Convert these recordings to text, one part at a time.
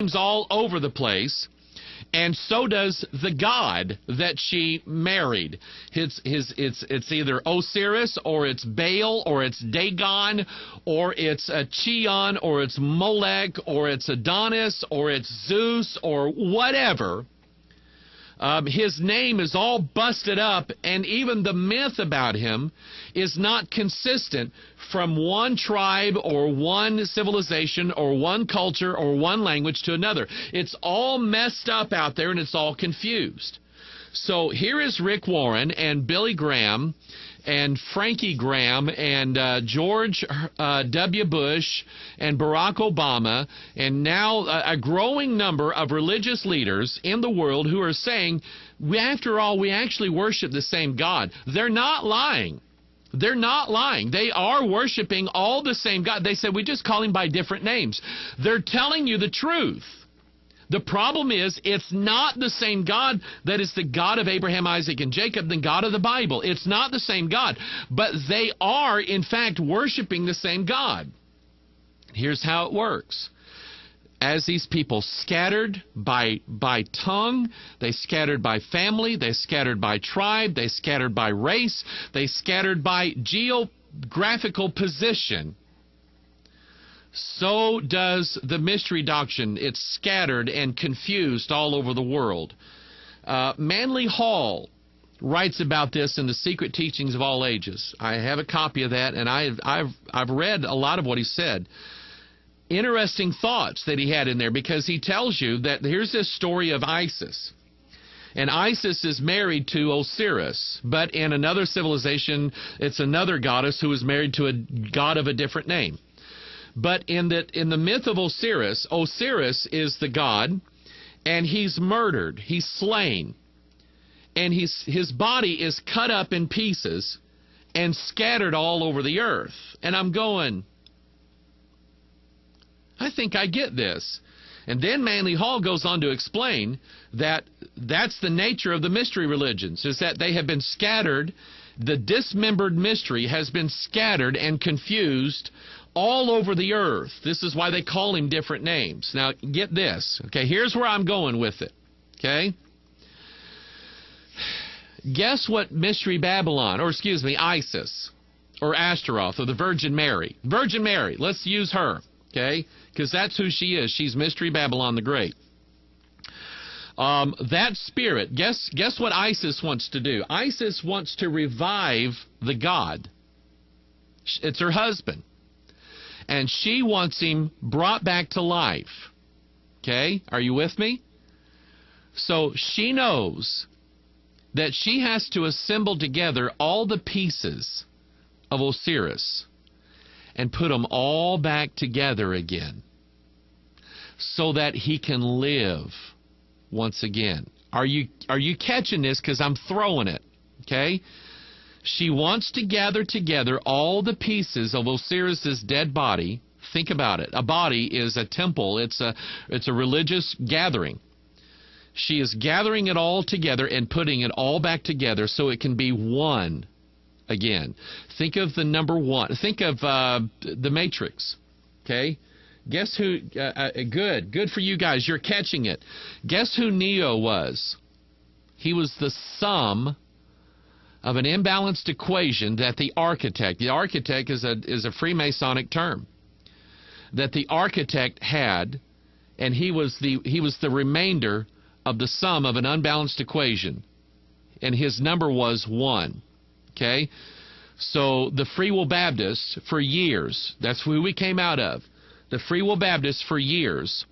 names all over the place. And so does the god that she married. It's either Osiris, or it's Baal, or it's Dagon, or it's Chion, or it's Molech, or it's Adonis, or it's Zeus, or whatever. His name is all busted up, and even the myth about him is not consistent from one tribe or one civilization or one culture or one language to another. It's all messed up out there, and it's all confused. So here is Rick Warren and Billy Graham and Frankie Graham and George W. Bush and Barack Obama, and now a growing number of religious leaders in the world who are saying, after all, we actually worship the same God. They're not lying. They're not lying. They are worshiping all the same God. They said, we just call him by different names. They're telling you the truth. The problem is, it's not the same God that is the God of Abraham, Isaac, and Jacob, the God of the Bible. It's not the same God. But they are, in fact, worshiping the same God. Here's how it works. As these people scattered by tongue, they scattered by family, they scattered by tribe, they scattered by race, they scattered by geographical position, so does the mystery doctrine. It's scattered and confused all over the world. Manly Hall writes about this in The Secret Teachings of All Ages. I have a copy of that, and I've read a lot of what he said. Interesting thoughts that he had in there, because he tells you that here's this story of Isis. And Isis is married to Osiris, but in another civilization, it's another goddess who is married to a god of a different name. But in the myth of Osiris, Osiris is the god, and he's murdered, he's slain, and his body is cut up in pieces and scattered all over the earth. And I'm going, I think I get this. And then Manly Hall goes on to explain that that's the nature of the mystery religions, is that they have been scattered. The dismembered mystery has been scattered and confused all over the earth. This is why they call him different names. Now, get this. Okay, here's where I'm going with it. Okay? Guess what Mystery Babylon, or excuse me, Isis, or Ashtaroth, or the Virgin Mary. Virgin Mary, let's use her. Okay? Because that's who she is. She's Mystery Babylon the Great. That spirit, guess what Isis wants to do? Isis wants to revive the god. It's her husband. And she wants him brought back to life. Okay? Are you with me? So she knows that she has to assemble together all the pieces of Osiris and put them all back together again so that he can live once again. Are you catching this? Because I'm throwing it. Okay? She wants to gather together all the pieces of Osiris's dead body. Think about it. A body is a temple. It's a religious gathering. She is gathering it all together and putting it all back together so it can be one again. Think of the number one. Think of the Matrix. Okay? Guess who? Good for you guys. You're catching it. Guess who Neo was? He was the sum of an imbalanced equation that the architect is a Freemasonic term, that the architect had, and he was the remainder of the sum of an unbalanced equation, and his number was 1. Okay? So the Free Will Baptists, for years, that's who we came out of. The Free Will Baptists, for years,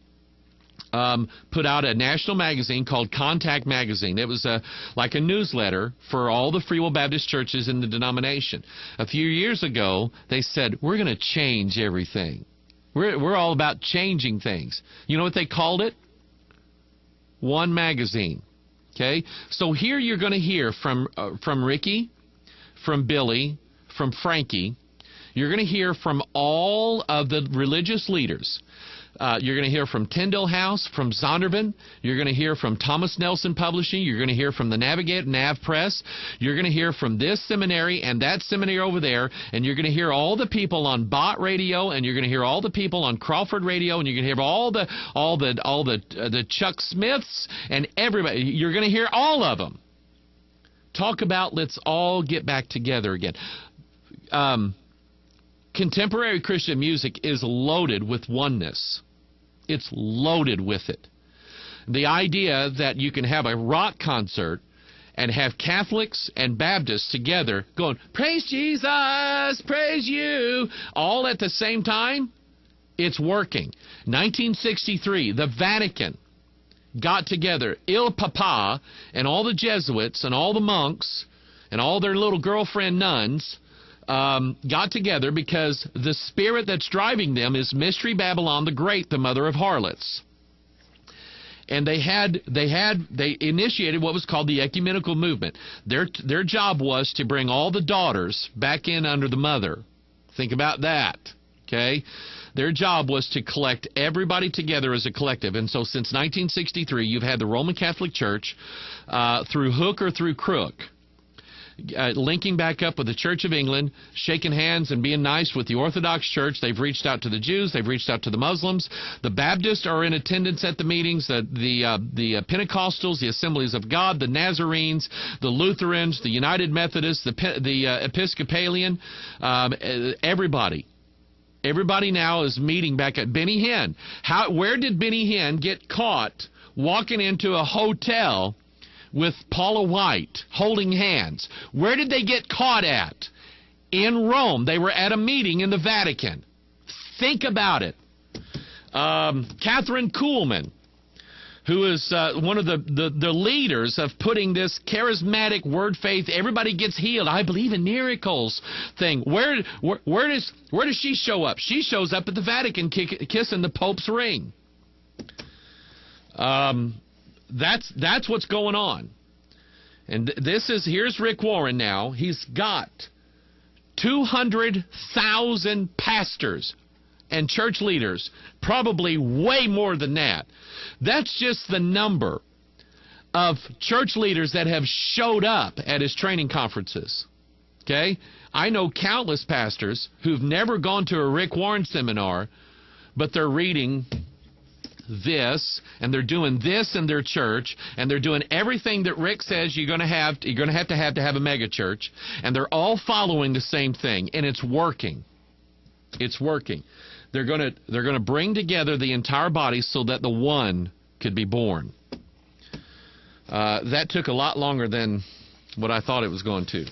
put out a national magazine called Contact Magazine. It was like a newsletter for all the Free Will Baptist churches in the denomination. A few years ago, they said, we're going to change everything. We're all about changing things. You know what they called it? One Magazine. Okay? So here you're going to hear from Ricky, from Billy, from Frankie. You're going to hear from all of the religious leaders. You're going to hear from Tyndale House, from Zondervan. You're going to hear from Thomas Nelson Publishing. You're going to hear from the Nav Press. You're going to hear from this seminary and that seminary over there. And you're going to hear all the people on Bott Radio, and you're going to hear all the people on Crawford Radio, and you're going to hear all the Chuck Smiths and everybody. You're going to hear all of them talk about let's all get back together again. Contemporary Christian music is loaded with oneness. It's loaded with it. The idea that you can have a rock concert and have Catholics and Baptists together going, praise Jesus, praise you, all at the same time, it's working. 1963, the Vatican got together, Il Papa and all the Jesuits and all the monks and all their little girlfriend nuns got together because the spirit that's driving them is Mystery Babylon the Great, the mother of harlots. And they initiated what was called the ecumenical movement. Their job was to bring all the daughters back in under the mother. Think about that, okay? Their job was to collect everybody together as a collective. And so since 1963, you've had the Roman Catholic Church through hook or through crook, linking back up with the Church of England, shaking hands and being nice with the Orthodox Church. They've reached out to the Jews. They've reached out to the Muslims. The Baptists are in attendance at the meetings. The Pentecostals, the Assemblies of God, the Nazarenes, the Lutherans, the United Methodists, the Episcopalian, everybody. Everybody now is meeting back at Benny Hinn. Where did Benny Hinn get caught walking into a hotel with Paula White holding hands? Where did they get caught at? In Rome. They were at a meeting in the Vatican. Think about it. Catherine Kuhlman, who is one of the leaders of putting this charismatic word faith, everybody gets healed, I believe in miracles thing. Where does she show up? She shows up at the Vatican kissing the Pope's ring. That's what's going on. And here's Rick Warren now. He's got 200,000 pastors and church leaders, probably way more than that. That's just the number of church leaders that have showed up at his training conferences. Okay? I know countless pastors who've never gone to a Rick Warren seminar, but they're reading this, and they're doing this in their church, and they're doing everything that Rick says you're going to have to have a mega church, and they're all following the same thing, and it's working. It's working. They're going to bring together the entire body so that the one could be born. That took a lot longer than what I thought it was going to.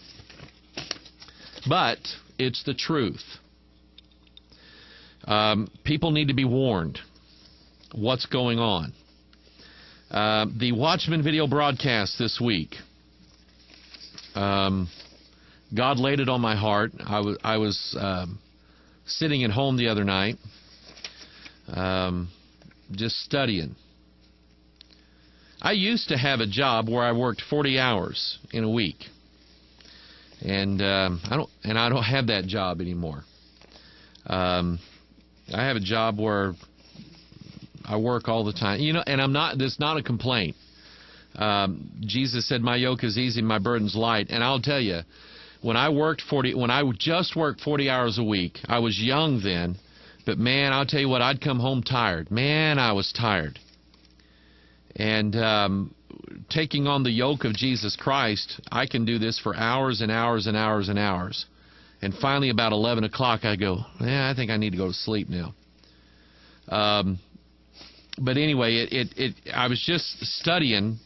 But it's the truth. People need to be warned what's going on. The Watchman video broadcast this week. God laid it on my heart. I was sitting at home the other night, just studying. I used to have a job where I worked 40 hours in a week, and I don't have that job anymore. I have a job where I work all the time, and I'm not. That's not a complaint. Jesus said, "My yoke is easy, my burden's light." And I'll tell you, when I just worked 40 hours a week, I was young then, but man, I'll tell you what, I'd come home tired. Man, I was tired. And taking on the yoke of Jesus Christ, I can do this for hours and hours and hours and hours. And finally, about 11 o'clock, I go, I think I need to go to sleep now. But anyway, I was just studying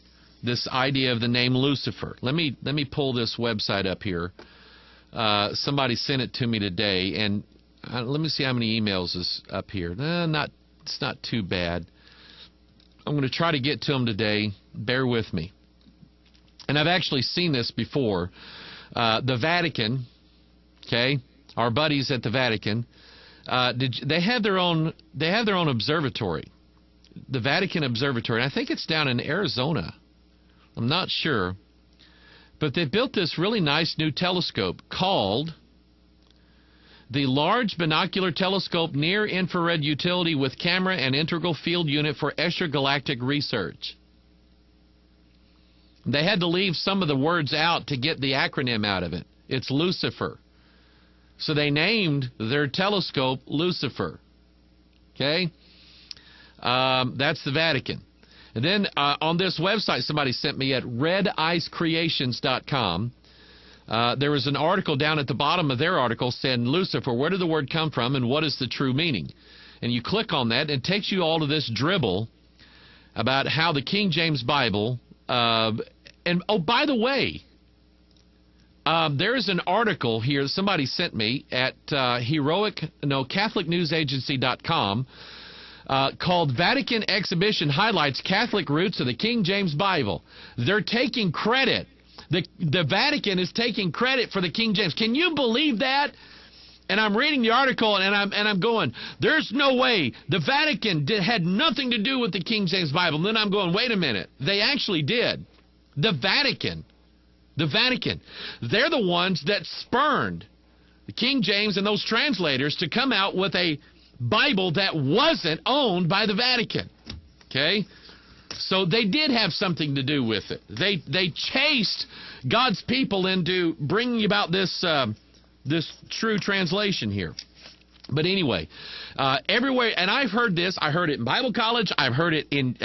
this idea of the name Lucifer. Let me pull this website up here. Somebody sent it to me today, and let me see how many emails is up here. It's not too bad. I'm going to try to get to them today. Bear with me. And I've actually seen this before. The Vatican, okay, our buddies at the Vatican, they have their own observatory, the Vatican Observatory. And I think it's down in Arizona. I'm not sure. But they built this really nice new telescope called The Large Binocular Telescope Near Infrared Utility with Camera and Integral Field Unit for Extragalactic Research. They had to leave some of the words out to get the acronym out of it. It's Lucifer. So they named their telescope Lucifer. Okay? That's the Vatican. And then on this website somebody sent me at redicecreations.com, there was an article down at the bottom of their article saying, Lucifer, where did the word come from and what is the true meaning? And you click on that and it takes you all to this dribble about how the King James Bible, and oh, by the way, there is an article here somebody sent me at CatholicNewsAgency.com called Vatican Exhibition Highlights Catholic Roots of the King James Bible. They're taking credit. The Vatican is taking credit for the King James. Can you believe that? And I'm reading the article and I'm going, there's no way. The Vatican had nothing to do with the King James Bible. And then I'm going, wait a minute. They actually did. The Vatican. They're the ones that spurned the King James and those translators to come out with a Bible that wasn't owned by the Vatican. Okay? So they did have something to do with it. They chased God's people into bringing about this true translation here. But anyway, everywhere, and I've heard this. I heard it in Bible college. I've heard it in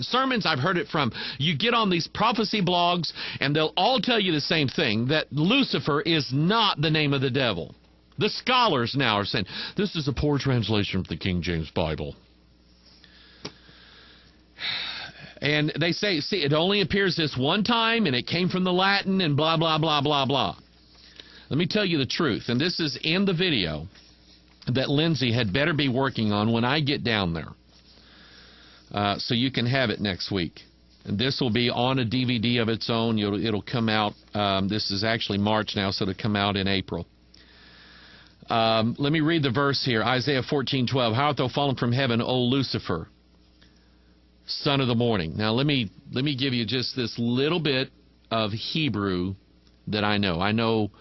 sermons. I've heard it from, you get on these prophecy blogs, and they'll all tell you the same thing, that Lucifer is not the name of the devil. The scholars now are saying, this is a poor translation of the King James Bible. And they say, see, it only appears this one time, and it came from the Latin, and blah, blah, blah, blah, blah. Let me tell you the truth, and this is in the video that Lindsay had better be working on when I get down there. So you can have it next week. And this will be on a DVD of its own. It'll come out, this is actually March now, so it'll come out in April. Let me read the verse here, Isaiah 14:12. How art thou fallen from heaven, O Lucifer, son of the morning. Now let me give you just this little bit of Hebrew that I know. I know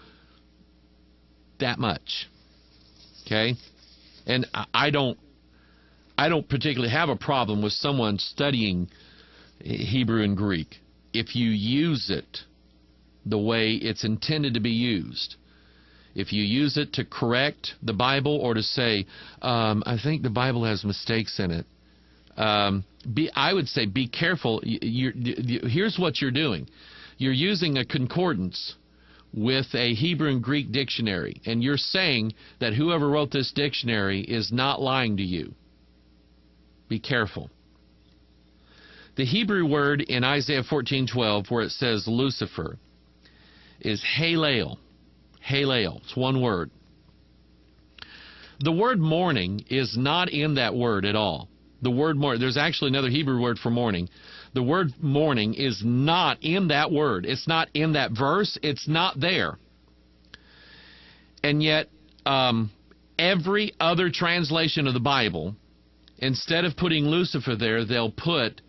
that much. Okay? And I don't particularly have a problem with someone studying Hebrew and Greek if you use it the way it's intended to be used. If you use it to correct the Bible or to say, I think the Bible has mistakes in it, I would say be careful. Here's what you're doing. You're using a concordance with a Hebrew and Greek dictionary, and you're saying that whoever wrote this dictionary is not lying to you. Be careful. The Hebrew word in Isaiah 14:12, where it says Lucifer, is Halel. Halel. It's one word. The word morning is not in that word at all. The word morning, there's actually another Hebrew word for morning. The word morning is not in that word. It's not in that verse. It's not there. And yet, every other translation of the Bible, instead of putting Lucifer there, they'll put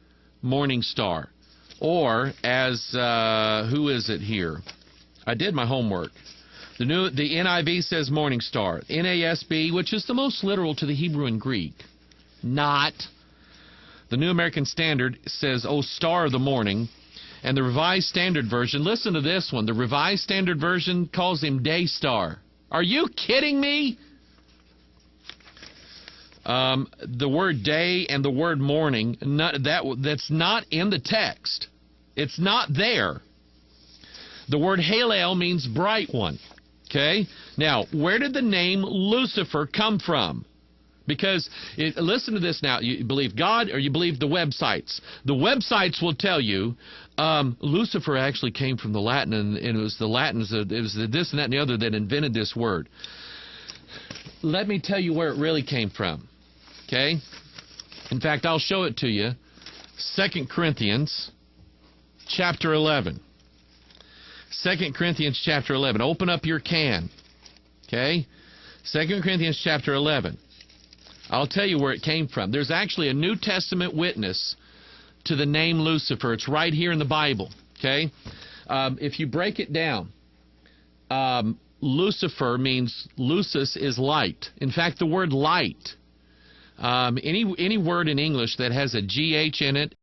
morning star. Or as, who is it here? I did my homework. The NIV says morning star. NASB, which is the most literal to the Hebrew and Greek, not. The New American Standard says, oh, star of the morning. And the Revised Standard Version, listen to this one. The Revised Standard Version calls him day star. Are you kidding me? The word day and the word morning, that's not in the text. It's not there. The word Halel means bright one. Okay? Now, where did the name Lucifer come from? Because, listen to this now, you believe God or you believe the websites. The websites will tell you Lucifer actually came from the Latin, and it was the Latins, it was the this and that and the other that invented this word. Let me tell you where it really came from. Okay? In fact, I'll show it to you. 2 Corinthians chapter 11. 2 Corinthians chapter 11. Open up your can. Okay? 2 Corinthians chapter 11. I'll tell you where it came from. There's actually a New Testament witness to the name Lucifer. It's right here in the Bible. Okay? If you break it down, Lucifer means lucis is light. In fact, the word light, any word in English that has a GH in it